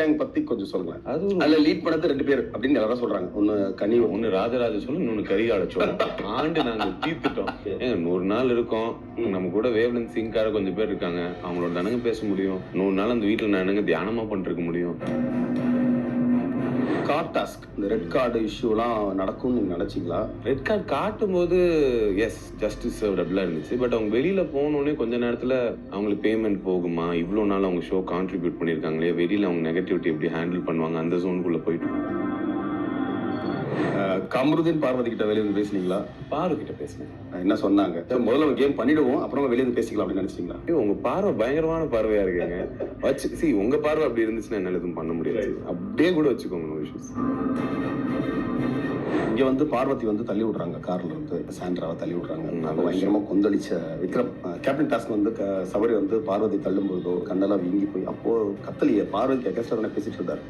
Gang பத்தி கொஞ்சம் சொல்லுங்க. அதுல லீட் பண்ணது 2 பேர் அப்படின்னு எல்லாரும் சொல்றாங்க. ஒன்னு ராஜராஜ சோழன், இன்னொன்னு கரிகால சோழன். ஆண்டு நாங்க தீர்த்துட்டோம். 100 நாள் இருக்கோம், நம்ம கூட வேவ்லென்த் சிங்கார கொஞ்சம் பேர் இருக்காங்க. அவங்களோட தானங்க பேச முடியும். 100 நாள் அந்த வீட்டுல நானுங்க தியானமா பண்ணிருக்க முடியும். கார்ட் டாஸ்க், இந்த ரெட் கார்டு இஷ்யூலாம் நடக்கும்னு நீங்க நினைச்சீங்களா? ரெட் கார்டு காட்டும் போது எஸ், ஜஸ்டிஸ் சர்வ்ட் அப்படிலாம் இருந்துச்சு. பட் அவங்க வெளியில போனோடனே கொஞ்ச நேரத்துல அவங்களுக்கு பேமெண்ட் போகுமா, இவ்வளவு நாள் அவங்க ஷோ கான்ட்ரிபியூட் பண்ணிருக்காங்களே, வெளியில அவங்க நெகட்டிவிட்டி எப்படி ஹேண்டில் பண்ணுவாங்க, அந்த ஜோனுக்குள்ள போயிட்டு. கமருதீன் பார்வதி கிட்ட வெளியே வந்து பேசுனீங்களா? பார்வதி கிட்ட பேசினேன். என்ன சொன்னாங்க? முதல்ல கேம் பண்ணிடுவோம், அப்புறமா வெளியே வந்து பேசிக்கலாம் அப்படின்னு நினைச்சீங்களா? உங்க பார்வை பயங்கரமான பார்வையா இருக்குங்க. உங்க பார்வை அப்படி இருந்துச்சுன்னா என்னால எதுவும் பண்ண முடியாது. அப்படியே கூட வச்சுக்கோங்க. இங்க வந்து பார்வதி வந்து தள்ளி விடுறாங்க, கார்ல இருந்து சாண்ட்ராவை தள்ளி விடுறாங்க. அப்போ பயங்கரமா கொந்தளிச்ச விக்ரம் கேப்டன் டாஸ்க் வந்து சபரி வந்து பார்வதி தள்ளும் பொழுதோ கண்ணெல்லாம் வீங்கி போய் அப்போ கத்தலிய பார்வதி எக்கஸ்ட்ரா பேசிட்டு இருந்தாரு.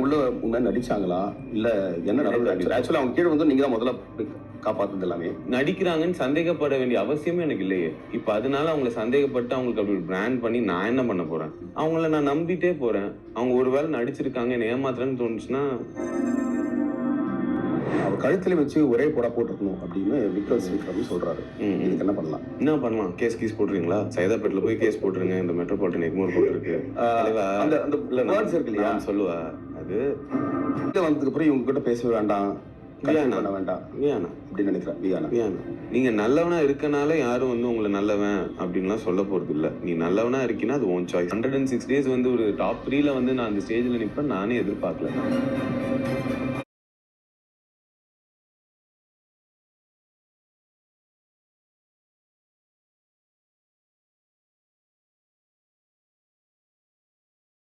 உள்ள உண்மை நடிச்சாங்களா இல்ல என்ன நடந்தது? ஆக்சுவலா அவங்க கீழே வந்து நீங்க தான் முதல்ல காப்பாத்துது எல்லாமே. நடிக்கிறாங்கன்னு சந்தேகப்பட வேண்டிய அவசியமே எனக்கு இல்லையே. இப்ப அதனால அவங்களை சந்தேகப்பட்டு அவங்களுக்கு அப்படி பிராண்ட் பண்ணி நான் என்ன பண்ண போறேன்? அவங்கள நான் நம்பிட்டே போறேன். அவங்க ஒருவேளை நடிச்சிருக்காங்க என்ன ஏமாத்துறேன்னு தோணுச்சுன்னா அவர் கழுத்துல வச்சு ஒரே போடா போட்டுருக்கணும் அப்படின்னு விக்ரம் சொல்றாரு. இதுக்கு என்ன பண்ணலாம்? என்ன பண்ணலாம்? கேஸ் போட்டுறீங்களா? சைதாப்பேட்டில் போய் கேஸ் போட்டுருங்க. இந்த மெட்ரோபாலிட்டன் எக்மோர் போட்டுருக்கு. இருக்கு இல்லையா சொல்லுவா, அது வந்ததுக்கு அப்புறம் இவங்க கிட்ட பேச வேண்டாம், வேண்டாம் அப்படின்னு நினைக்கிறேன். நீங்க நல்லவனா இருக்கனால யாரும் வந்து உங்களை நல்லவன் அப்படின்லாம் சொல்ல போறது இல்ல. நீ நல்லவனா இருக்கீங்கன்னா அது ஓன் சாய்ஸ். 106 days வந்து ஒரு டாப் 3ல வந்து நான் அந்த ஸ்டேஜ்ல நிப்பேன் நானே எதிர்பார்க்கல.